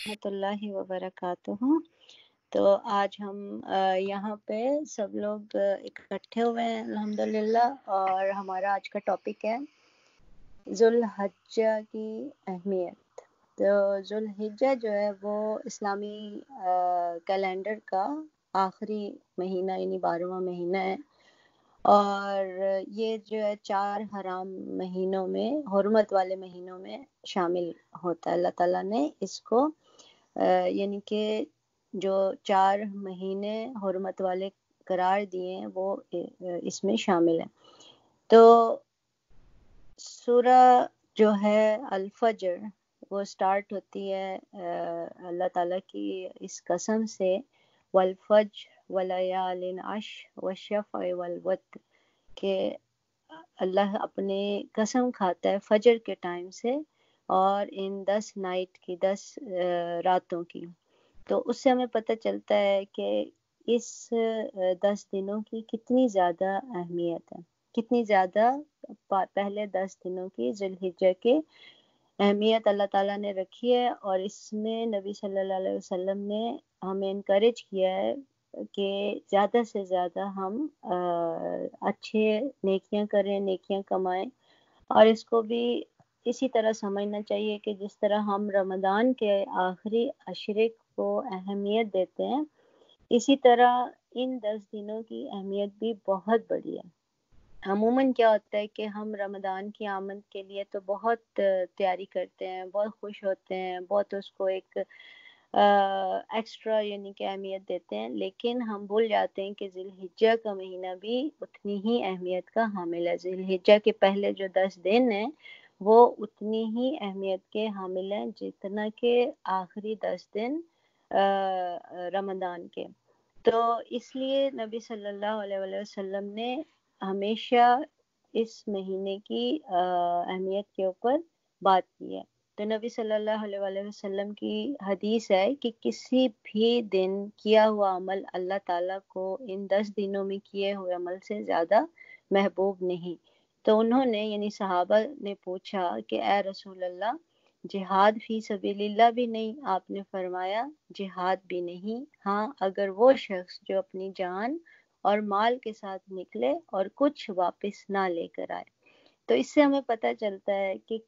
ورحمۃ اللہ وبرکاتہ۔ تو آج ہم یہاں پہ سب لوگ اکٹھے ہوئے ہیں الحمدللہ، اور ہمارا آج کا ٹاپک ہے ذوالحجہ کی اہمیت۔ تو ذوالحجہ جو ہے وہ اسلامی کیلنڈر کا آخری مہینہ یعنی 12واں مہینہ ہے، اور یہ جو ہے 4 حرام مہینوں میں، حرمت والے مہینوں میں شامل ہوتا ہے۔ اللہ تعالیٰ نے اس کو یعنی کہ جو 4 مہینے حرمت والے قرار دیے ہیں وہ اس میں شامل ہیں۔ تو سورہ جو ہے الفجر وہ سٹارٹ ہوتی ہے اللہ تعالیٰ کی اس قسم سے، والفجر ولیال عشر والشفع والوتر، کہ اللہ اپنے قسم کھاتا ہے فجر کے ٹائم سے اور ان 10 نائٹ کی، 10 راتوں کی۔ تو اس سے ہمیں پتہ چلتا ہے کہ اس 10 دنوں کی کتنی زیادہ اہمیت ہے، کتنی زیادہ پہلے 10 دنوں کی ذوالحجہ کے اہمیت اللہ تعالیٰ نے رکھی ہے، اور اس میں نبی صلی اللہ علیہ وسلم نے ہمیں انکریج کیا ہے کہ زیادہ سے زیادہ ہم اچھے نیکیاں کریں، نیکیاں کمائیں، اور اس کو بھی اسی طرح سمجھنا چاہیے کہ جس طرح ہم رمضان کے آخری عشرے کو اہمیت دیتے ہیں، اسی طرح ان 10 دنوں کی اہمیت بھی بہت بڑی ہے۔ عموماً کیا ہوتا ہے کہ ہم رمضان کی آمد کے لیے تو بہت تیاری کرتے ہیں، بہت خوش ہوتے ہیں، بہت اس کو ایک ایکسٹرا یعنی کہ اہمیت دیتے ہیں، لیکن ہم بھول جاتے ہیں کہ ذوالحجہ کا مہینہ بھی اتنی ہی اہمیت کا حامل ہے۔ ذوالحجہ کے پہلے جو 10 دن ہیں وہ اتنی ہی اہمیت کے حامل ہیں جتنا کہ آخری 10 دن رمضان کے۔ تو اس لیے نبی صلی اللہ علیہ وسلم نے ہمیشہ اس مہینے کی اہمیت کے اوپر بات کی ہے۔ تو نبی صلی اللہ علیہ وسلم کی حدیث ہے کہ کسی بھی دن کیا ہوا عمل اللہ تعالیٰ کو ان 10 دنوں میں کیے ہوئے عمل سے زیادہ محبوب نہیں۔ تو انہوں نے یعنی صحابہ نے پوچھا کہ اے رسول اللہ، جہاد فی سبیل اللہ بھی نہیں؟ آپ نے فرمایا جہاد بھی نہیں، ہاں اگر وہ شخص جو اپنی جان اور مال کے ساتھ نکلے اور کچھ واپس نہ لے کر آئے۔ تو اس سے ہمیں پتہ چلتا ہے کہ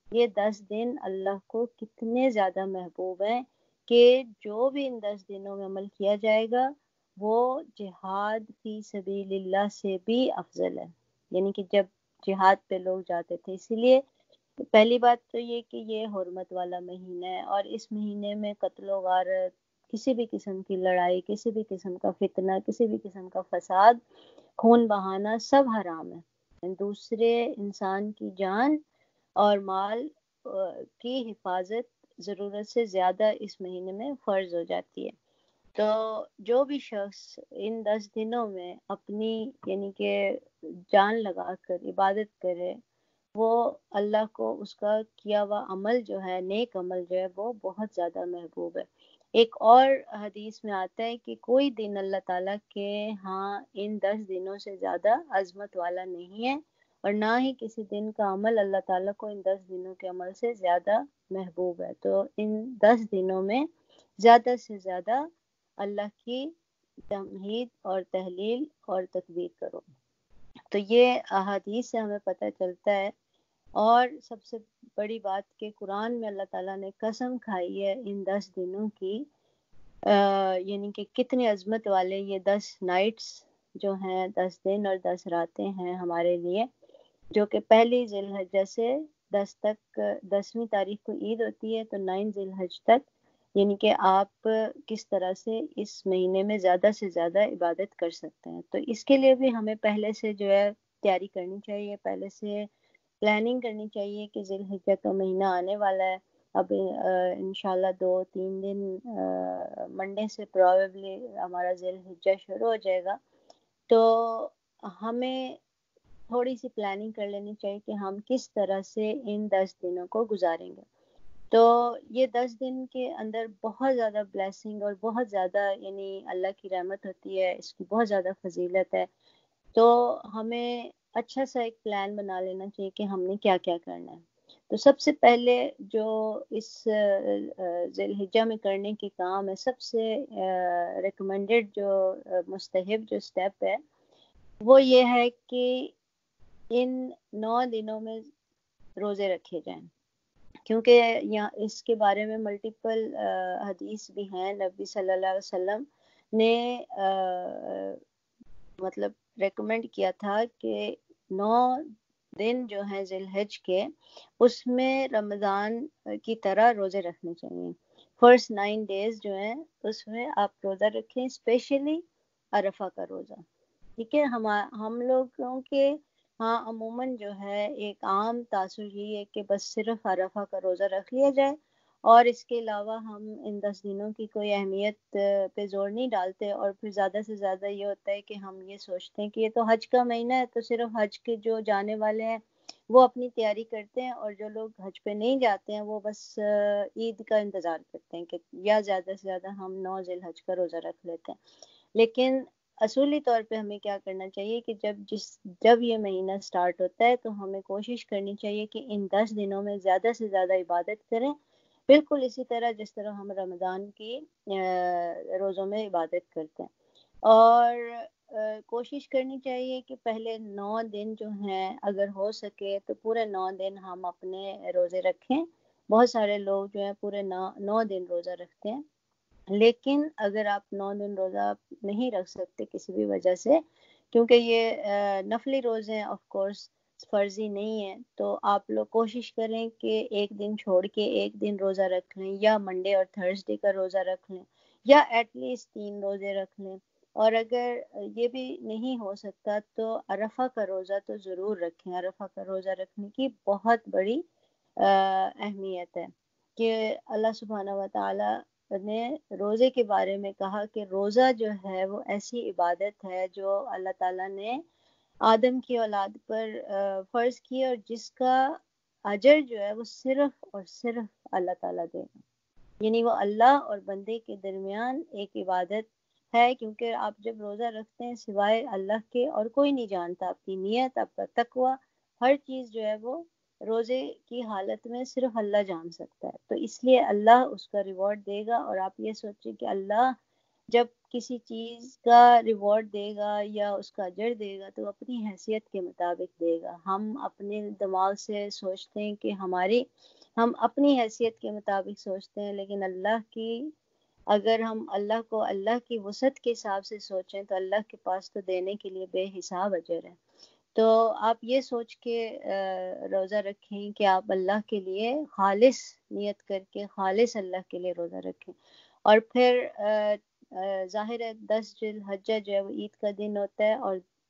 یہ 10 دن اللہ کو کتنے زیادہ محبوب ہیں، کہ جو بھی ان 10 دنوں میں عمل کیا جائے گا وہ جہاد فی سبیل اللہ سے بھی افضل ہے۔ یعنی کہ جب جہاد پہ لوگ جاتے تھے، اسی لیے پہلی بات تو یہ کہ یہ حرمت والا مہینہ ہے، اور اس مہینے میں قتل و غارت، کسی بھی قسم کی لڑائی، کسی بھی قسم کا فتنہ، کسی بھی قسم کا فساد، خون بہانا سب حرام ہے۔ دوسرے انسان کی جان اور مال کی حفاظت ضرورت سے زیادہ اس مہینے میں فرض ہو جاتی ہے۔ تو جو بھی شخص ان 10 دنوں میں اپنی یعنی کہ جان لگا کر عبادت کرے، وہ اللہ کو اس کا کیا ہوا عمل جو ہے، نیک عمل جو ہے، وہ بہت زیادہ محبوب ہے۔ ایک اور حدیث میں آتا ہے کہ کوئی دن اللہ تعالیٰ کے ہاں ان 10 دنوں سے زیادہ عظمت والا نہیں ہے، اور نہ ہی کسی دن کا عمل اللہ تعالیٰ کو ان 10 دنوں کے عمل سے زیادہ محبوب ہے۔ تو ان 10 دنوں میں زیادہ سے زیادہ اللہ کی تمجید اور تحلیل اور تکبیر کرو۔ تو یہ احادیث سے ہمیں پتہ چلتا ہے، اور سب سے بڑی بات کہ قرآن میں اللہ تعالیٰ نے قسم کھائی ہے ان 10 دنوں کی، یعنی کہ کتنی عظمت والے یہ 10 نائٹس جو ہیں، 10 دن اور 10 راتیں ہیں ہمارے لیے، جو کہ پہلی ذی الحجہ سے 10 تک، 10ویں تاریخ کو عید ہوتی ہے، تو 9 ذی الحج تک، یعنی کہ آپ کس طرح سے اس مہینے میں زیادہ سے زیادہ عبادت کر سکتے ہیں۔ تو اس کے لیے بھی ہمیں پہلے سے جو ہے تیاری کرنی چاہیے، پہلے سے پلاننگ کرنی چاہیے کہ ذی الحجہ کا مہینہ آنے والا ہے۔ اب انشاءاللہ 2-3 دن منڈے سے پروبیبلی ہمارا ذی الحجہ شروع ہو جائے گا، تو ہمیں تھوڑی سی پلاننگ کر لینی چاہیے کہ ہم کس طرح سے ان 10 دنوں کو گزاریں گے۔ تو یہ 10 دن کے اندر بہت زیادہ بلیسنگ اور بہت زیادہ یعنی اللہ کی رحمت ہوتی ہے، اس کی بہت زیادہ فضیلت ہے۔ تو ہمیں اچھا سا ایک پلان بنا لینا چاہیے کہ ہم نے کیا کیا کرنا ہے۔ تو سب سے پہلے جو اس ذی الحجہ میں کرنے کی کام ہے، سب سے ریکمینڈڈ جو مستحب جو سٹیپ ہے وہ یہ ہے کہ ان 9 دنوں میں روزے رکھے جائیں، کیونکہ یہاں اس کے بارے میں ملٹیپل حدیث بھی ہیں۔ نبی صلی اللہ علیہ وسلم نے مطلب ریکمینڈ کیا تھا کہ 9 دن جو ہیں ذی الحج کے، اس میں رمضان کی طرح روزے رکھنے چاہیے۔ فرسٹ 9 days جو ہیں اس میں آپ روزہ رکھیں، اسپیشلی عرفہ کا روزہ، ٹھیک ہے۔ ہم لوگوں کے ہاں عموماً جو ہے ایک عام تاثر یہ ہے کہ بس صرف عرفہ کا روزہ رکھ لیا جائے، اور اس کے علاوہ ہم ان 10 دنوں کی کوئی اہمیت پہ زور نہیں ڈالتے، اور پھر زیادہ سے زیادہ یہ ہوتا ہے کہ ہم یہ سوچتے ہیں کہ یہ تو حج کا مہینہ ہے، تو صرف حج کے جو جانے والے ہیں وہ اپنی تیاری کرتے ہیں، اور جو لوگ حج پہ نہیں جاتے ہیں وہ بس عید کا انتظار کرتے ہیں کہ یا زیادہ سے زیادہ ہم 9 ذی الحج کا روزہ رکھ لیتے ہیں۔ لیکن اصولی طور پہ ہمیں کیا کرنا چاہیے کہ جب یہ مہینہ سٹارٹ ہوتا ہے تو ہمیں کوشش کرنی چاہیے کہ ان 10 دنوں میں زیادہ سے زیادہ عبادت کریں، بالکل اسی طرح جس طرح ہم رمضان کی روزوں میں عبادت کرتے ہیں۔ اور کوشش کرنی چاہیے کہ پہلے 9 دن جو ہیں اگر ہو سکے تو پورے 9 دن ہم اپنے روزے رکھیں۔ بہت سارے لوگ جو ہیں پورے 9 دن روزہ رکھتے ہیں، لیکن اگر آپ 9 دن روزہ نہیں رکھ سکتے کسی بھی وجہ سے، کیونکہ یہ نفلی روزے ہیں، آف کورس فرضی نہیں ہے، تو آپ لوگ کوشش کریں کہ ایک دن چھوڑ کے ایک دن روزہ رکھ لیں، یا منڈے اور تھرسڈے کا روزہ رکھ لیں، یا ایٹ لیسٹ 3 روزے رکھ لیں۔ اور اگر یہ بھی نہیں ہو سکتا تو عرفہ کا روزہ تو ضرور رکھیں۔ عرفہ کا روزہ رکھنے کی بہت بڑی اہمیت ہے کہ اللہ سبحانہ و تعالی نے روزے کے بارے میں کہا کہ روزہ جو ہے وہ ایسی عبادت ہے جو اللہ تعالیٰ نے آدم کی اولاد پر فرض کی، اور جس کا اجر جو ہے وہ صرف اور صرف اللہ تعالیٰ دے گا، یعنی وہ اللہ اور بندے کے درمیان ایک عبادت ہے، کیونکہ آپ جب روزہ رکھتے ہیں سوائے اللہ کے اور کوئی نہیں جانتا آپ کی نیت، آپ کا تقوی، ہر چیز جو ہے وہ روزے کی حالت میں صرف اللہ جان سکتا ہے، تو اس لیے اللہ اس کا ریوارڈ دے گا۔ اور آپ یہ سوچیں کہ اللہ جب کسی چیز کا ریوارڈ دے گا یا اس کا اجر دے گا تو اپنی حیثیت کے مطابق دے گا۔ ہم اپنے دماغ سے سوچتے ہیں کہ ہم اپنی حیثیت کے مطابق سوچتے ہیں، لیکن اللہ کی اگر ہم اللہ کو اللہ کی وسعت کے حساب سے سوچیں تو اللہ کے پاس تو دینے کے لیے بے حساب اجر ہے۔ تو آپ یہ سوچ کے روزہ رکھیں کہ آپ اللہ کے لیے خالص نیت کر کے خالص اللہ کے لیے روزہ رکھیں۔ اور پھر ظاہر ہے 10 ذی الحجہ جو ہے وہ عید کا دن ہوتا ہے،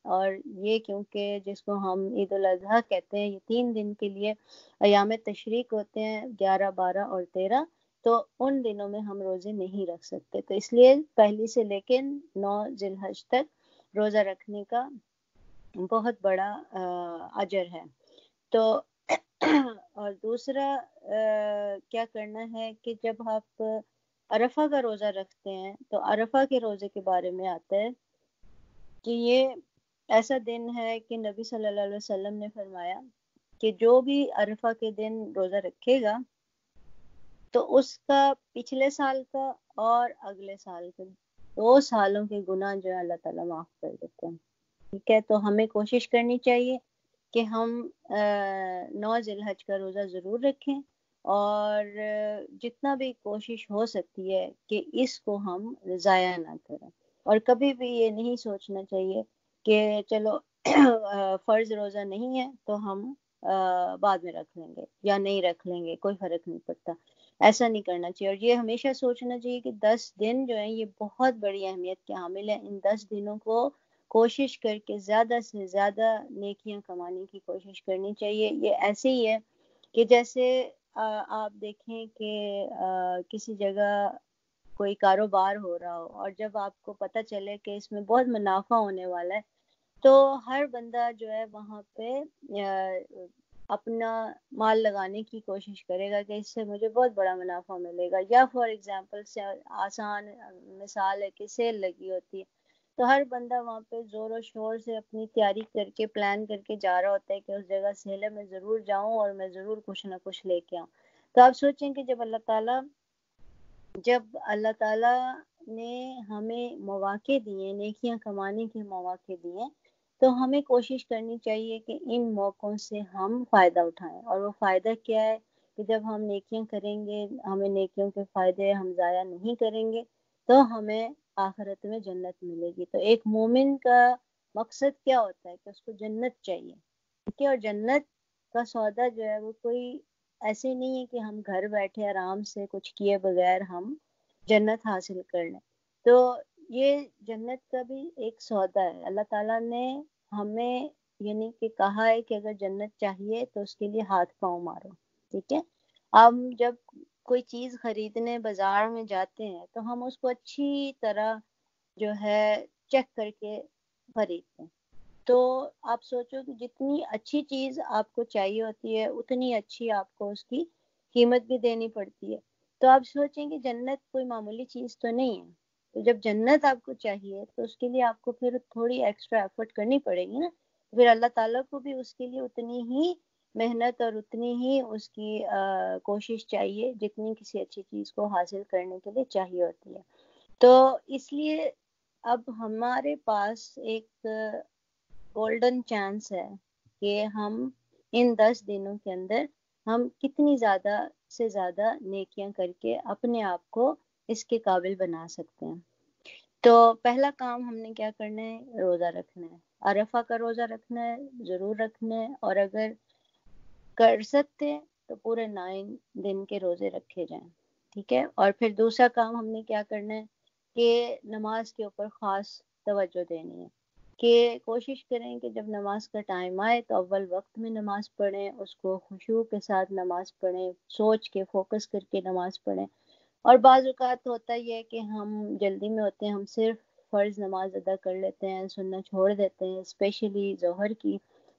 اور یہ کیونکہ جس کو ہم عید الاضحیٰ کہتے ہیں، یہ 3 دن کے لیے ایام تشریق ہوتے ہیں، 11، 12 اور 13، تو ان دنوں میں ہم روزے نہیں رکھ سکتے، تو اس لیے پہلی سے لے کے 9 ذی الحج تک روزہ رکھنے کا بہت بڑا اجر ہے۔ تو اور دوسرا کیا کرنا ہے کہ جب آپ عرفہ کا روزہ رکھتے ہیں تو عرفہ کے روزے کے بارے میں آتا ہے کہ یہ ایسا دن ہے کہ نبی صلی اللہ علیہ وسلم نے فرمایا کہ جو بھی عرفہ کے دن روزہ رکھے گا تو اس کا پچھلے سال کا اور اگلے سال کے 2 سالوں کے گناہ جو ہے اللہ تعالیٰ معاف کر دیتے ہیں، ٹھیک ہے۔ تو ہمیں کوشش کرنی چاہیے کہ ہم 9 ذی الحج کا روزہ ضرور رکھیں، اور جتنا بھی کوشش ہو سکتی ہے کہ اس کو ہم ضائع نہ کریں، اور کبھی بھی یہ نہیں سوچنا چاہیے کہ چلو فرض روزہ نہیں ہے تو ہم بعد میں رکھ لیں گے یا نہیں رکھ لیں گے، کوئی فرق نہیں پڑتا، ایسا نہیں کرنا چاہیے۔ اور یہ ہمیشہ سوچنا چاہیے کہ 10 دن جو ہیں یہ بہت بڑی اہمیت کے حامل ہیں، ان 10 دنوں کو کوشش کر کے زیادہ سے زیادہ نیکیاں کمانے کی کوشش کرنی چاہیے۔ یہ ایسے ہی ہے کہ جیسے آپ دیکھیں کہ کسی جگہ کوئی کاروبار ہو رہا ہو، اور جب آپ کو پتہ چلے کہ اس میں بہت منافع ہونے والا ہے تو ہر بندہ جو ہے وہاں پہ اپنا مال لگانے کی کوشش کرے گا کہ اس سے مجھے بہت بڑا منافع ملے گا، یا فار ایگزامپل سے آسان مثال ہے کہ سیل لگی ہوتی ہے تو ہر بندہ وہاں پہ زور و شور سے اپنی تیاری کر کے پلان کر کے جا رہا ہوتا ہے کہ اس جگہ سے ہے میں ضرور جاؤں اور میں ضرور کچھ نہ کچھ لے کے آؤں. تو آپ سوچیں کہ جب اللہ تعالیٰ نے ہمیں مواقع دیے، نیکیاں کمانے کے مواقع دیے، تو ہمیں کوشش کرنی چاہیے کہ ان موقعوں سے ہم فائدہ اٹھائیں. اور وہ فائدہ کیا ہے کہ جب ہم نیکیاں کریں گے، ہمیں نیکیوں کے فائدے ہم ضائع نہیں کریں گے تو ہمیں آخرت میں جنت ملے گی. تو ایک مومن کا مقصد کیا ہوتا ہے کہ اس کو جنت چاہیے، ٹھیک ہے. اور جنت کا سودا جو ہے وہ کوئی ایسے نہیں ہے کہ ہم گھر بیٹھے آرام سے کچھ کیے بغیر ہم جنت حاصل کر لیں. تو یہ جنت کا بھی ایک سودا ہے. اللہ تعالیٰ نے ہمیں یعنی کہ کہا ہے کہ اگر جنت چاہیے تو اس کے لیے ہاتھ پاؤں مارو، ٹھیک ہے. ہم جب کوئی چیز خریدنے بازار میں جاتے ہیں تو ہم اس کو اچھی طرح جو ہے چیک کر کے خریدتے ہیں. تو آپ سوچو کہ جتنی اچھی چیز آپ کو چاہیے ہوتی ہے اتنی اچھی آپ کو اس کی قیمت بھی دینی پڑتی ہے. تو آپ سوچیں کہ جنت کوئی معمولی چیز تو نہیں ہے. تو جب جنت آپ کو چاہیے تو اس کے لیے آپ کو پھر تھوڑی ایکسٹرا ایفرٹ کرنی پڑے گی نا. پھر اللہ تعالیٰ کو بھی اس کے لیے اتنی ہی محنت اور اتنی ہی اس کی کوشش چاہیے جتنی کسی اچھی چیز کو حاصل کرنے کے لیے چاہیے ہوتی ہے. تو اس لیے اب ہمارے پاس ایک گولڈن چانس ہے کہ ہم ان 10 دنوں کے اندر ہم کتنی زیادہ سے زیادہ نیکیاں کر کے اپنے آپ کو اس کے قابل بنا سکتے ہیں. تو پہلا کام ہم نے کیا کرنا ہے، روزہ رکھنا ہے. عرفہ کا روزہ رکھنا ہے، ضرور رکھنا ہے. اور اگر کر سکتے ہیں تو پورے 9 دن کے روزے رکھے جائیں، ٹھیک ہے. اور پھر دوسرا کام ہم نے کیا کرنا ہے کہ نماز کے اوپر خاص توجہ دینی ہے. کہ کوشش کریں کہ جب نماز کا ٹائم آئے تو اول وقت میں نماز پڑھیں، اس کو خشوع کے ساتھ نماز پڑھیں، سوچ کے فوکس کر کے نماز پڑھیں. اور بعض اوقات ہوتا یہ ہے کہ ہم جلدی میں ہوتے ہیں، ہم صرف فرض نماز ادا کر لیتے ہیں، سنت چھوڑ دیتے ہیں، اسپیشلی ظہر کی.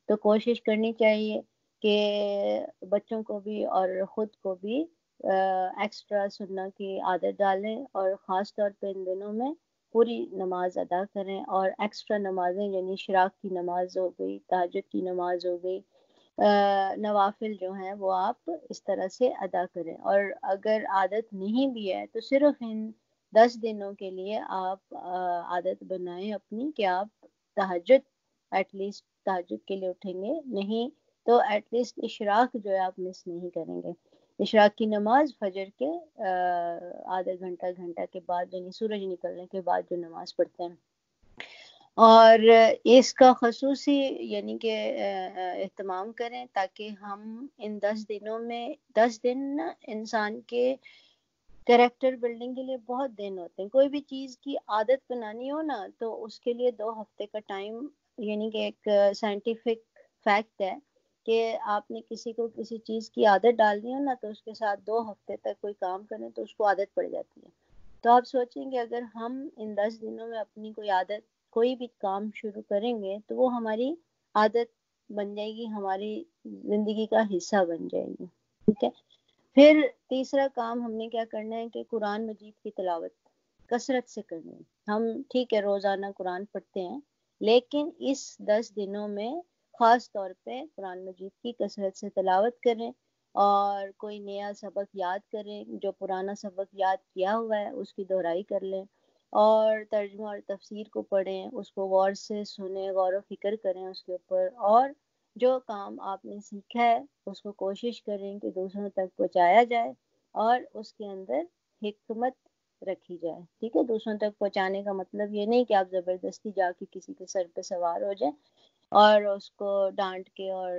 تو کوشش کرنی چاہیے کہ بچوں کو بھی اور خود کو بھی ایکسٹرا سنت کی عادت ڈالیں اور خاص طور پہ ان دنوں میں پوری نماز ادا کریں. اور ایکسٹرا نمازیں یعنی اشراق کی نماز ہو گئی، تہجد کی نماز ہو گئی، نوافل جو ہیں وہ آپ اس طرح سے ادا کریں. اور اگر عادت نہیں بھی ہے تو صرف ان 10 دنوں کے لیے آپ عادت بنائیں اپنی کہ آپ تہجد ایٹ لیسٹ تہجد کے لیے اٹھیں گے، نہیں تو ایٹ لیسٹ اشراق جو ہے آپ مس نہیں کریں گے. اشراق کی نماز فجر کے آدھا گھنٹہ کے بعد یعنی سورج نکلنے کے بعد جو نماز پڑھتے ہیں. اور اس کا خصوصی یعنی کہ اہتمام کریں تاکہ ہم ان 10 دنوں میں 10 دن انسان کے کریکٹر بلڈنگ کے لیے بہت دن ہوتے ہیں. کوئی بھی چیز کی عادت بنانی ہو نا تو اس کے لیے 2 ہفتے کا ٹائم یعنی کہ ایک سائنٹیفک فیکٹ ہے کہ آپ نے کسی کو کسی چیز کی عادت ڈالنی ہو نا تو اس کے ساتھ 2 ہفتے تک کوئی کام کریں تو اس کو عادت پڑ جاتی ہے. تو آپ سوچیں کہ اگر ہم ان 10 دنوں میں اپنی کوئی عادت کوئی بھی کام شروع کریں گے تو وہ ہماری عادت بن جائے گی، ہماری زندگی کا حصہ بن جائے گی، ٹھیک ہے. پھر تیسرا کام ہم نے کیا کرنا ہے کہ قرآن مجید کی تلاوت کثرت سے کرنی ہے. ہم ٹھیک ہے روزانہ قرآن پڑھتے ہیں لیکن اس 10 دنوں میں خاص طور پہ قرآن مجید کی کثرت سے تلاوت کریں اور کوئی نیا سبق یاد کریں، جو پرانا سبق یاد کیا ہوا ہے اس کی دہرائی کر لیں اور ترجمہ اور تفسیر کو پڑھیں، اس کو غور سے سنیں، غور و فکر کریں اس کے اوپر. اور جو کام آپ نے سیکھا ہے اس کو کوشش کریں کہ دوسروں تک پہنچایا جائے اور اس کے اندر حکمت رکھی جائے، ٹھیک ہے. دوسروں تک پہنچانے کا مطلب یہ نہیں کہ آپ زبردستی جا کے کسی کے سر پہ سوار ہو جائیں اور اس کو ڈانٹ کے اور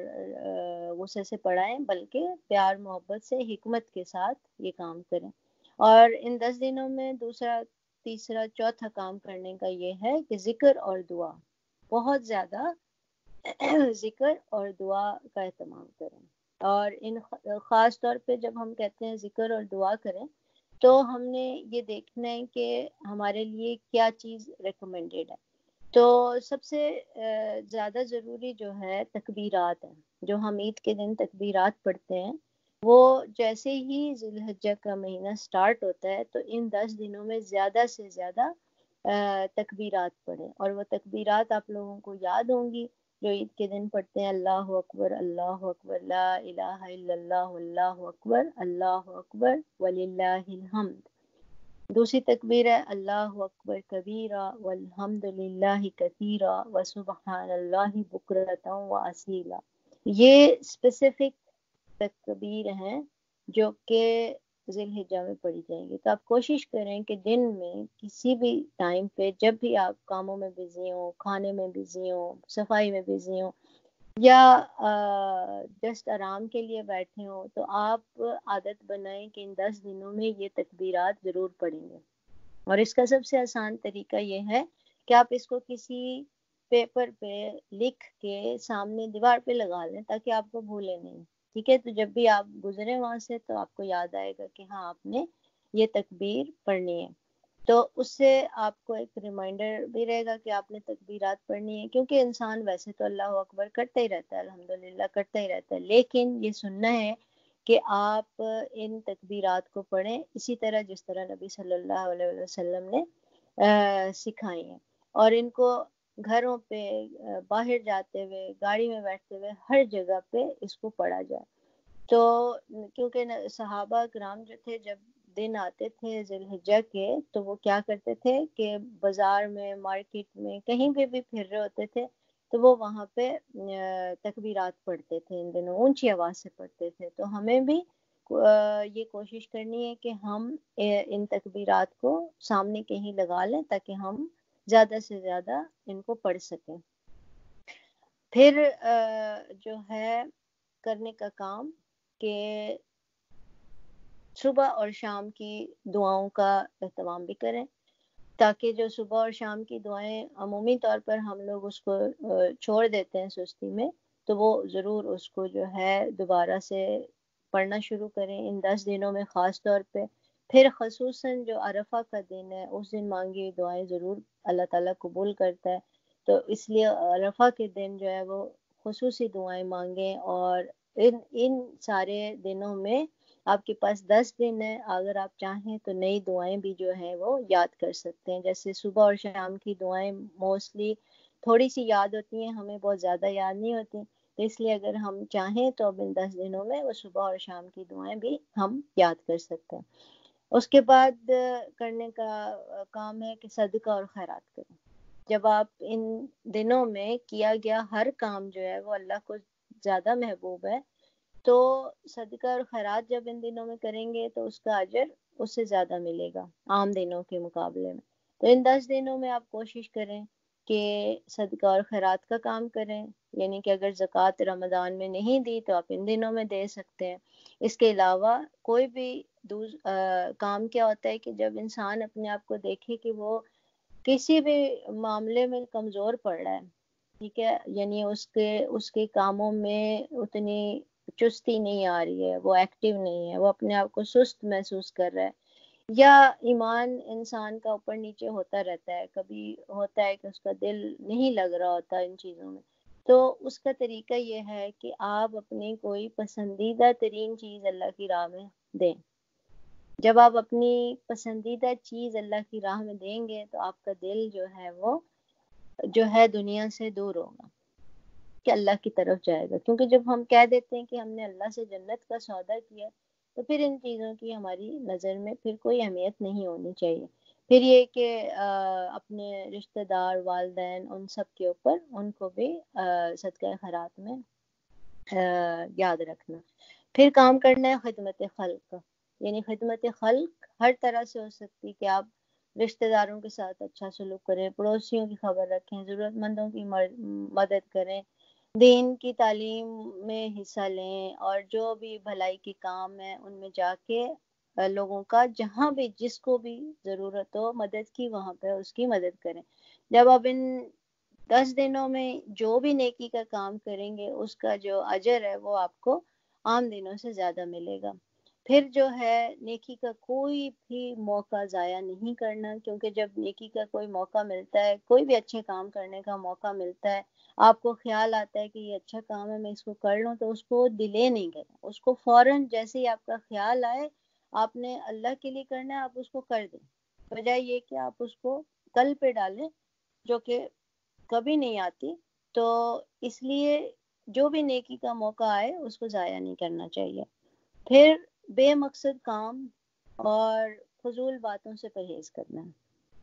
غصے سے پڑھائیں، بلکہ پیار محبت سے حکمت کے ساتھ یہ کام کریں. اور ان 10 دنوں میں دوسرا تیسرا چوتھا کام کرنے کا یہ ہے کہ ذکر اور دعا بہت زیادہ ذکر اور دعا کا اہتمام کریں. اور ان خاص طور پہ جب ہم کہتے ہیں ذکر اور دعا کریں تو ہم نے یہ دیکھنا ہے کہ ہمارے لیے کیا چیز ریکمینڈیڈ ہے. تو سب سے زیادہ ضروری جو ہے تکبیرات ہیں، جو ہم عید کے دن تکبیرات پڑھتے ہیں. وہ جیسے ہی ذی الحجہ کا مہینہ سٹارٹ ہوتا ہے تو ان 10 دنوں میں زیادہ سے زیادہ تکبیرات پڑھیں، اور وہ تکبیرات آپ لوگوں کو یاد ہوں گی جو عید کے دن پڑھتے ہیں، اللہ اکبر لا الہ الا اللہ اللہ اکبر وللہ الحمد۔ دوسری تکبیر ہے اللہ اکبر کبیرہ والحمد للہ کثیرہ وسبحان اللہ بکرۃ واصیلا۔ یہ اسپیسیفک تکبیر ہیں جو کہ ذی الحجہ میں پڑھی جائیں گی۔ تو آپ کوشش کریں کہ دن میں کسی بھی ٹائم پہ، جب بھی آپ کاموں میں بزی ہوں، کھانے میں بزی ہوں، صفائی میں بزی ہوں، یا جسٹ آرام کے لیے بیٹھے ہوں، تو آپ عادت بنائیں کہ ان 10 دنوں میں یہ تکبیرات ضرور پڑھیں گے۔ اور اس کا سب سے آسان طریقہ یہ ہے کہ آپ اس کو کسی پیپر پہ لکھ کے سامنے دیوار پہ لگا لیں تاکہ آپ کو بھولے نہیں، ٹھیک ہے؟ تو جب بھی آپ گزرے وہاں سے تو آپ کو یاد آئے گا کہ ہاں آپ نے یہ تکبیر پڑھنی ہے۔ تو اس سے آپ کو ایک ریمائنڈر بھی رہے گا کہ آپ نے تکبیرات پڑھنی ہے، کیونکہ انسان ویسے تو اللہ اکبر کرتا ہی رہتا ہے، الحمدللہ کرتا ہی رہتا ہے، لیکن یہ سننا ہے کہ آپ ان تکبیرات کو پڑھیں اسی طرح جس طرح نبی صلی اللہ علیہ وسلم نے سکھائی ہیں، اور ان کو گھروں پہ، باہر جاتے ہوئے، گاڑی میں بیٹھتے ہوئے، ہر جگہ پہ اس کو پڑھا جائے۔ تو کیونکہ صحابہ کرام جو تھے جب دن آتے تھے ذی الحجہ کے تو وہ کیا کرتے تھے کہ بازار میں، مارکیٹ میں، کہیں پہ بھی پھر رہے ہوتے تھے تو وہ وہاں پہ تکبیرات پڑھتے تھے، ان دنوں اونچی آواز سے پڑھتے تھے۔ تو ہمیں بھی یہ کوشش کرنی ہے کہ ہم ان تکبیرات کو سامنے کہیں لگا لیں تاکہ ہم زیادہ سے زیادہ ان کو پڑھ سکیں۔ پھر جو ہے کرنے کا کام کہ صبح اور شام کی دعاؤں کا اہتمام بھی کریں، تاکہ جو صبح اور شام کی دعائیں عمومی طور پر ہم لوگ اس کو چھوڑ دیتے ہیں سستی میں، تو وہ ضرور اس کو جو ہے دوبارہ سے پڑھنا شروع کریں ان 10 دنوں میں خاص طور پہ۔ پھر خصوصاً جو عرفہ کا دن ہے اس دن مانگی ہوئی دعائیں ضرور اللہ تعالیٰ قبول کرتا ہے، تو اس لیے عرفہ کے دن جو ہے وہ خصوصی دعائیں مانگیں۔ اور ان سارے دنوں میں آپ کے پاس 10 دن ہے، اگر آپ چاہیں تو نئی دعائیں بھی جو ہیں وہ یاد کر سکتے ہیں، جیسے صبح اور شام کی دعائیں موسٹلی تھوڑی سی یاد ہوتی ہیں، ہمیں بہت زیادہ یاد نہیں ہوتی، تو اس لیے اگر ہم چاہیں تو اب ان 10 دنوں میں وہ صبح اور شام کی دعائیں بھی ہم یاد کر سکتے ہیں۔ اس کے بعد کرنے کا کام ہے کہ صدقہ اور خیرات کریں۔ جب آپ ان دنوں میں کیا گیا ہر کام جو ہے وہ اللہ کو زیادہ محبوب ہے، تو صدقہ اور خیرات جب ان دنوں میں کریں گے تو اس کا اجر اس سے زیادہ ملے گا عام دنوں کے مقابلے میں۔ تو ان 10 دنوں میں آپ کوشش کریں کہ صدقہ اور خیرات کا کام کریں، یعنی کہ اگر زکوٰۃ رمضان میں نہیں دی تو آپ ان دنوں میں دے سکتے ہیں۔ اس کے علاوہ کوئی بھی کام کیا ہوتا ہے کہ جب انسان اپنے آپ کو دیکھے کہ وہ کسی بھی معاملے میں کمزور پڑ رہا ہے، ٹھیک ہے، یعنی اس کے کاموں میں اتنی چستی نہیں آ رہی ہے، وہ ایکٹیو نہیں ہے، وہ اپنے آپ کو سست محسوس کر رہا ہے، یا ایمان انسان کا اوپر نیچے ہوتا رہتا ہے، کبھی ہوتا ہے کہ اس کا دل نہیں لگ رہا ہوتا ان چیزوں میں، تو اس کا طریقہ یہ ہے کہ آپ اپنی کوئی پسندیدہ ترین چیز اللہ کی راہ میں دیں۔ جب آپ اپنی پسندیدہ چیز اللہ کی راہ میں دیں گے تو آپ کا دل جو ہے وہ جو ہے دنیا سے دور ہوگا کہ اللہ کی طرف جائے گا، کیونکہ جب ہم کہہ دیتے ہیں کہ ہم نے اللہ سے جنت کا سودا کیا تو پھر ان چیزوں کی ہماری نظر میں پھر کوئی اہمیت نہیں ہونی چاہیے۔ پھر یہ کہ اپنے رشتہ دار، والدین، ان سب کے اوپر ان کو بھی صدقہ خیرات میں یاد رکھنا۔ پھر کام کرنا ہے خدمت خلق، یعنی خدمت خلق ہر طرح سے ہو سکتی کہ آپ رشتہ داروں کے ساتھ اچھا سلوک کریں، پڑوسیوں کی خبر رکھیں، ضرورت مندوں کی مدد کریں، دین کی تعلیم میں حصہ لیں، اور جو بھی بھلائی کے کام ہیں ان میں جا کے لوگوں کا جہاں بھی جس کو بھی ضرورت ہو مدد کی وہاں پہ اس کی مدد کریں۔ جب آپ ان 10 دنوں میں جو بھی نیکی کا کام کریں گے اس کا جو اجر ہے وہ آپ کو عام دنوں سے زیادہ ملے گا۔ پھر جو ہے نیکی کا کوئی بھی موقع ضائع نہیں کرنا، کیونکہ جب نیکی کا کوئی موقع ملتا ہے، کوئی بھی اچھے کام کرنے کا موقع ملتا ہے، آپ کو خیال آتا ہے کہ یہ اچھا کام ہے میں اس کو کر لوں، تو اس کو ڈیلے نہیں کریں، اس کو فوراً جیسے ہی آپ کا خیال آئے آپ نے اللہ کے لیے کرنا ہے آپ اس کو کر دیں، بجائے یہ کہ آپ اس کو کل پہ ڈالیں جو کہ کبھی نہیں آتی. تو اس لیے جو بھی نیکی کا موقع آئے اس کو ضائع نہیں کرنا چاہیے. پھر بے مقصد کام اور فضول باتوں سے پرہیز کرنا ہے.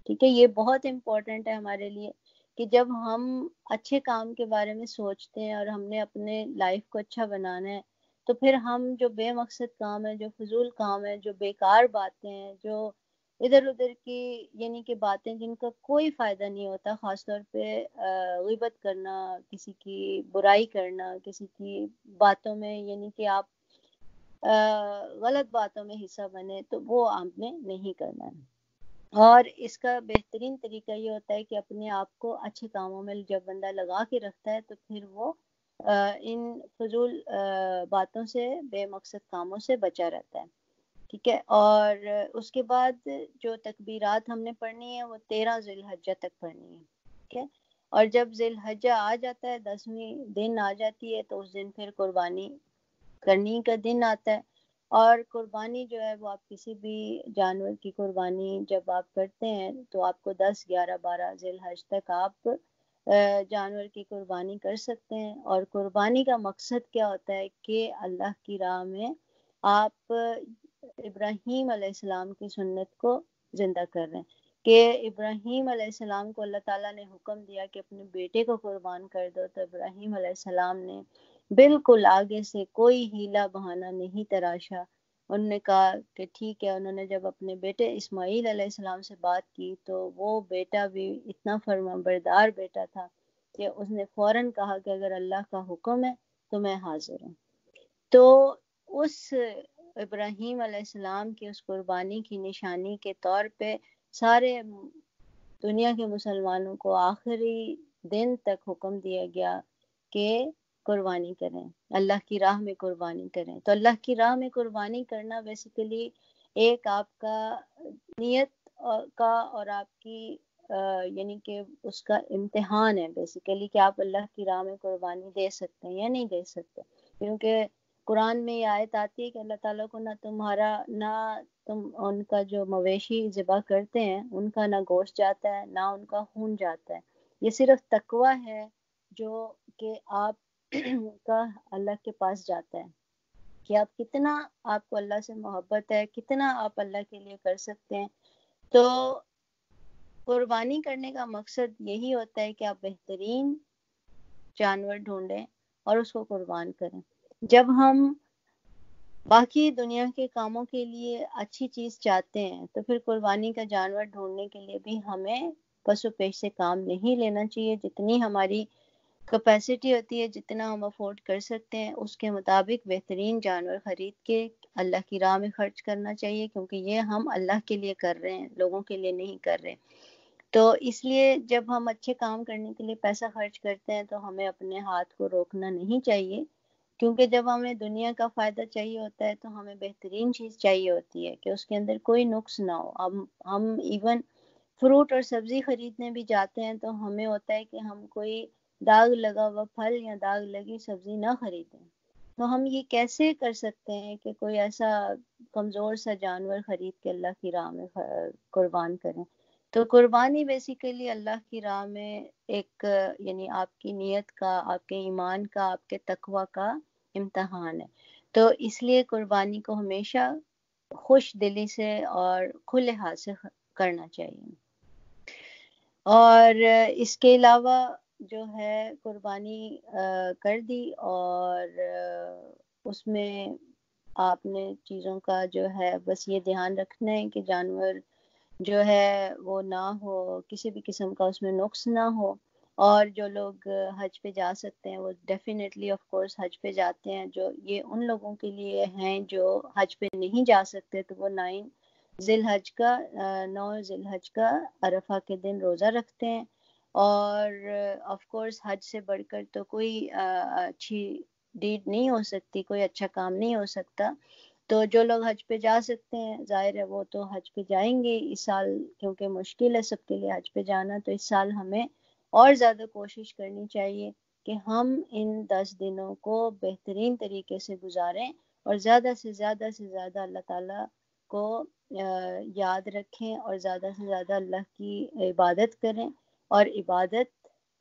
ٹھیک ہے, یہ بہت امپورٹنٹ ہے ہمارے لیے کہ جب ہم اچھے کام کے بارے میں سوچتے ہیں اور ہم نے اپنے لائف کو اچھا بنانا ہے, تو پھر ہم جو بے مقصد کام ہے, جو فضول کام ہے, جو بیکار باتیں ہیں, جو ادھر ادھر کی یعنی کہ باتیں جن کا کوئی فائدہ نہیں ہوتا, خاص طور پہ غیبت کرنا, کسی کی برائی کرنا, کسی کی باتوں میں یعنی کہ آپ غلط باتوں میں حصہ بنے, تو وہ آپ نے نہیں کرنا ہے. اور اس کا بہترین طریقہ یہ ہوتا ہے کہ اپنے آپ کو اچھے کاموں میں جب بندہ لگا کے رکھتا ہے تو پھر وہ ان فضول باتوں سے, بے مقصد کاموں سے بچا رہتا ہے. ٹھیک ہے, اور اس کے بعد جو تکبیرات ہم نے پڑھنی ہے وہ 13 ذی الحجہ تک پڑھنی ہے. ٹھیک ہے, اور جب ذی الحجہ آ جاتا ہے, 10ویں دن آ جاتی ہے, تو اس دن پھر قربانی کرنی کا دن آتا ہے. اور قربانی جو ہے وہ آپ کسی بھی جانور کی قربانی جب آپ کرتے ہیں تو آپ کو 10, 11, 12 ذی الحج تک آپ جانور کی قربانی کر سکتے ہیں. اور قربانی کا مقصد کیا ہوتا ہے کہ اللہ کی راہ میں آپ ابراہیم علیہ السلام کی سنت کو زندہ کر رہے ہیں, کہ ابراہیم علیہ السلام کو اللہ تعالیٰ نے حکم دیا کہ اپنے بیٹے کو قربان کر دو, تو ابراہیم علیہ السلام نے بالکل آگے سے کوئی ہیلا بہانہ نہیں تراشا. انہوں نے کہا کہ ٹھیک ہے. انہوں نے جب اپنے بیٹے اسماعیل علیہ السلام سے بات کی تو وہ بیٹا بھی اتنا فرما بردار بیٹا تھا کہ اس نے فوراً کہا کہ اگر اللہ کا حکم ہے تو میں حاضر ہوں. تو اس ابراہیم علیہ السلام کی اس قربانی کی نشانی کے طور پہ سارے دنیا کے مسلمانوں کو آخری دن تک حکم دیا گیا کہ قربانی کریں, اللہ کی راہ میں قربانی کریں. تو اللہ کی راہ میں قربانی کرنا بیسیکلی ایک آپ کا نیت کا اور آپ کی یعنی کہ اس کا امتحان ہے بیسیکلی, کہ آپ اللہ کی راہ میں قربانی دے سکتے ہیں یا نہیں دے سکتے. کیونکہ قرآن میں یہ آیت آتی ہے کہ اللہ تعالیٰ کو نہ تم ان کا جو مویشی ذبح کرتے ہیں ان کا نہ گوشت جاتا ہے نہ ان کا خون جاتا ہے. یہ صرف تقویٰ ہے جو کہ آپ کا اللہ کے پاس جاتا ہے, کہ آپ کتنا, آپ کو اللہ سے محبت ہے, کتنا آپ اللہ کے لیے کر سکتے ہیں. تو قربانی کرنے کا مقصد یہی ہوتا ہے کہ آپ بہترین جانور ڈھونڈیں اور اس کو قربان کریں. جب ہم باقی دنیا کے کاموں کے لیے اچھی چیز چاہتے ہیں تو پھر قربانی کا جانور ڈھونڈنے کے لیے بھی ہمیں پس و پیش سے کام نہیں لینا چاہیے. جتنی ہماری کیپیسٹی ہوتی ہے, جتنا ہم افورڈ کر سکتے ہیں, اس کے مطابق بہترین جانور خرید کے اللہ کی راہ میں خرچ کرنا چاہیے, کیونکہ یہ ہم اللہ کے لیے کر رہے ہیں, لوگوں کے لیے نہیں کر رہے. تو اس لیے جب ہم اچھے کام کرنے کے لیے پیسہ خرچ کرتے ہیں تو ہمیں اپنے ہاتھ کو روکنا نہیں چاہیے, کیونکہ جب ہمیں دنیا کا فائدہ چاہیے ہوتا ہے تو ہمیں بہترین چیز چاہیے ہوتی ہے کہ اس کے اندر کوئی نقص نہ ہو. ہم ایون فروٹ اور سبزی خریدنے بھی جاتے ہیں تو ہمیں ہوتا ہے کہ ہم کوئی داغ لگا ہوا پھل یا داغ لگی سبزی نہ خریدیں. تو ہم یہ کیسے کر سکتے ہیں کہ کوئی ایسا کمزور سا جانور خرید کے اللہ کی راہ میں قربان کریں. تو قربانی بیسیکلی اللہ کی راہ میں ایک یعنی آپ کی نیت کا, آپ کے ایمان کا, آپ کے تقوی کا امتحان ہے. تو اس لیے قربانی کو ہمیشہ خوش دلی سے اور کھلے ہاتھ سے کرنا چاہیے. اور اس کے علاوہ جو ہے قربانی کر دی اور اس میں آپ نے چیزوں کا جو ہے بس یہ دھیان رکھنا ہے کہ جانور جو ہے وہ نہ ہو, کسی بھی قسم کا اس میں نقص نہ ہو. اور جو لوگ حج پہ جا سکتے ہیں وہ ڈیفینیٹلی آف کورس حج پہ جاتے ہیں. جو یہ ان لوگوں کے لیے ہیں جو حج پہ نہیں جا سکتے تو وہ 9 ذی الحج کا عرفہ کے دن روزہ رکھتے ہیں. اور آف کورس حج سے بڑھ کر تو کوئی اچھی ڈیڈ نہیں ہو سکتی, کوئی اچھا کام نہیں ہو سکتا. تو جو لوگ حج پہ جا سکتے ہیں ظاہر ہے وہ تو حج پہ جائیں گے اس سال, کیونکہ مشکل ہے سب کے لیے حج پہ جانا. تو اس سال ہمیں اور زیادہ کوشش کرنی چاہیے کہ ہم ان 10 دنوں کو بہترین طریقے سے گزاریں اور زیادہ سے زیادہ اللہ تعالیٰ کو یاد رکھیں اور زیادہ سے زیادہ اللہ کی عبادت کریں. اور عبادت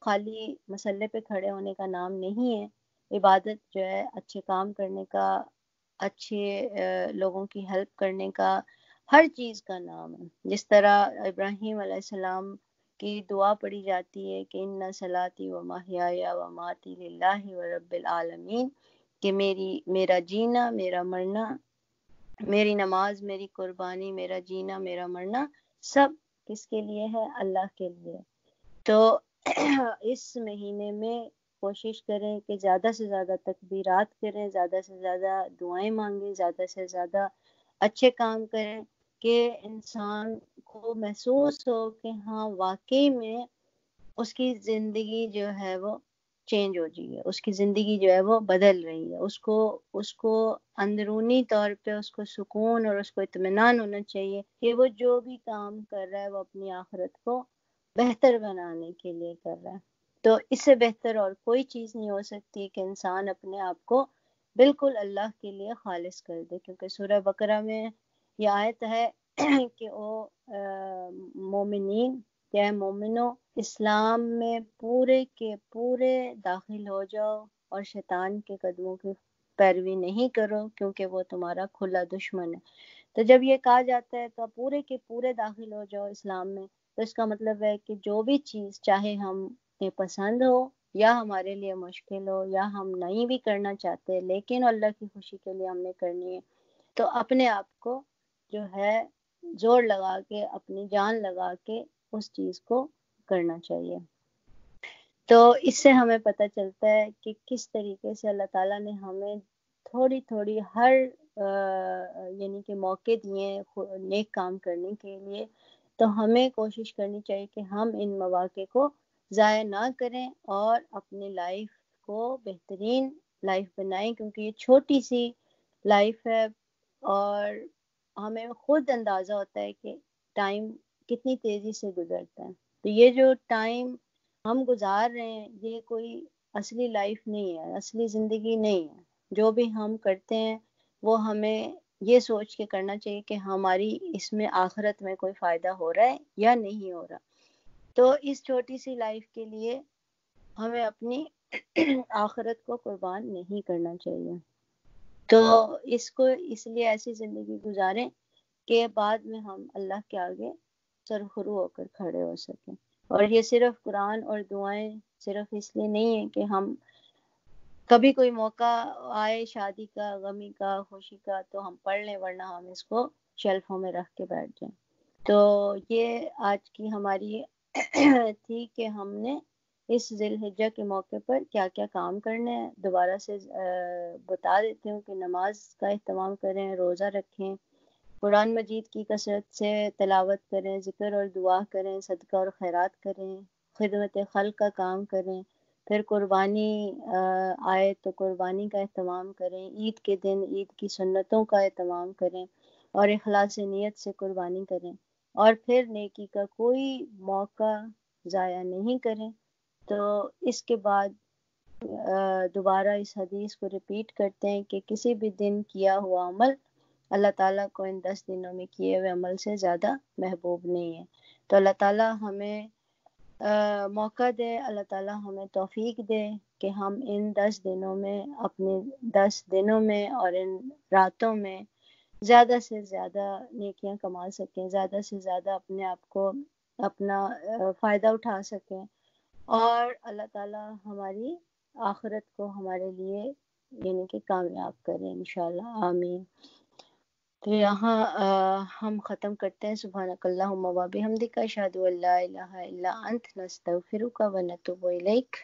خالی مسلے پہ کھڑے ہونے کا نام نہیں ہے. عبادت جو ہے اچھے کام کرنے کا، اچھے لوگوں کی ہیلپ کرنے کا، ہر چیز کا نام ہے. جس طرح ابراہیم علیہ السلام کی دعا پڑھی جاتی ہے کہ ان صلاتی و محیای و مماتی للہ و رب العالمین، کہ میرا جینا، میرا مرنا، میری نماز، میری قربانی، میرا جینا، میرا مرنا سب کس کے لیے ہے؟ اللہ کے لیے. تو اس مہینے میں کوشش کریں کہ زیادہ سے زیادہ تکبیرات کریں، زیادہ سے زیادہ دعائیں مانگیں، زیادہ سے زیادہ اچھے کام کریں، کہ انسان کو محسوس ہو کہ ہاں واقعی میں اس کی زندگی جو ہے وہ چینج ہو جی ہے، اس کی زندگی جو ہے وہ بدل رہی ہے. اس کو اندرونی طور پہ اس کو سکون اور اس کو اطمینان ہونا چاہیے کہ وہ جو بھی کام کر رہا ہے وہ اپنی آخرت کو بہتر بنانے کے لیے کر رہا ہے. تو اس سے بہتر اور کوئی چیز نہیں ہو سکتی کہ انسان اپنے آپ کو بالکل اللہ کے لیے خالص کر دے. کیونکہ سورہ بقرہ میں یہ آیت ہے کہ او مومنین، کہ مومنو اسلام میں پورے کے پورے داخل ہو جاؤ اور شیطان کے قدموں کی پیروی نہیں کرو، کیونکہ وہ تمہارا کھلا دشمن ہے. تو جب یہ کہا جاتا ہے تو پورے کے پورے داخل ہو جاؤ اسلام میں، تو اس کا مطلب ہے کہ جو بھی چیز چاہے ہمیں پسند ہو یا ہمارے لیے مشکل ہو یا ہم نہیں بھی کرنا چاہتے لیکن اللہ کی خوشی کے لیے ہم نے کرنی ہے، تو اپنے آپ کو جو ہے زور لگا کے، اپنی جان لگا کے اس چیز کو کرنا چاہیے. تو اس سے ہمیں پتہ چلتا ہے کہ کس طریقے سے اللہ تعالیٰ نے ہمیں تھوڑی تھوڑی ہر یعنی کہ موقع دیے نیک کام کرنے کے لیے. تو ہمیں کوشش کرنی چاہیے کہ ہم ان مواقع کو ضائع نہ کریں اور اپنی لائف کو بہترین لائف بنائیں، کیونکہ یہ چھوٹی سی لائف ہے اور ہمیں خود اندازہ ہوتا ہے کہ ٹائم کتنی تیزی سے گزرتا ہے. تو یہ جو ٹائم ہم گزار رہے ہیں یہ کوئی اصلی لائف نہیں ہے، اصلی زندگی نہیں ہے. جو بھی ہم کرتے ہیں وہ ہمیں یہ سوچ کے کرنا چاہیے کہ ہماری اس میں آخرت میں کوئی فائدہ ہو رہا ہے یا نہیں ہو رہا. تو اس چھوٹی سی لائف کے لیے ہمیں اپنی آخرت کو قربان نہیں کرنا چاہیے. تو اس کو اس لیے ایسی زندگی گزاریں کہ بعد میں ہم اللہ کے آگے سرخرو ہو کر کھڑے ہو سکیں. اور یہ صرف قرآن اور دعائیں صرف اس لیے نہیں ہیں کہ ہم کبھی کوئی موقع آئے شادی کا، غمی کا، خوشی کا تو ہم پڑھ لیں، ورنہ ہم اس کو شیلفوں میں رکھ کے بیٹھ جائیں. تو یہ آج کی ہماری تھی کہ ہم نے اس ذی الحجہ کے موقع پر کیا کیا کام کرنے ہیں. دوبارہ سے بتا دیتی ہوں کہ نماز کا اہتمام کریں، روزہ رکھیں، قرآن مجید کی کثرت سے تلاوت کریں، ذکر اور دعا کریں، صدقہ اور خیرات کریں، خدمت خلق کا کام کریں. پھر قربانی آئے تو قربانی کا اہتمام کریں، عید کے دن عید کی سنتوں کا اہتمام کریں اور اخلاص نیت سے قربانی کریں. اور پھر نیکی کا کوئی موقع ضائع نہیں کریں. تو اس کے بعد دوبارہ اس حدیث کو ریپیٹ کرتے ہیں کہ کسی بھی دن کیا ہوا عمل اللہ تعالیٰ کو ان 10 دنوں میں کیے ہوئے عمل سے زیادہ محبوب نہیں ہے. تو اللہ تعالیٰ ہمیں موقع دے، اللہ تعالیٰ ہمیں توفیق دے کہ ہم ان 10 دنوں میں، اپنے 10 دنوں میں اور ان راتوں میں زیادہ سے زیادہ نیکیاں کما سکیں، زیادہ سے زیادہ اپنے آپ کو اپنا فائدہ اٹھا سکیں، اور اللہ تعالیٰ ہماری آخرت کو ہمارے لیے یعنی کہ کامیاب کریں انشاءاللہ. آمین. تو یہاں ہم ختم کرتے ہیں. سبحانک اللہم و بحمدک، اشہد ان لا الہ الا انت، نستغفرک و نتوب الیک.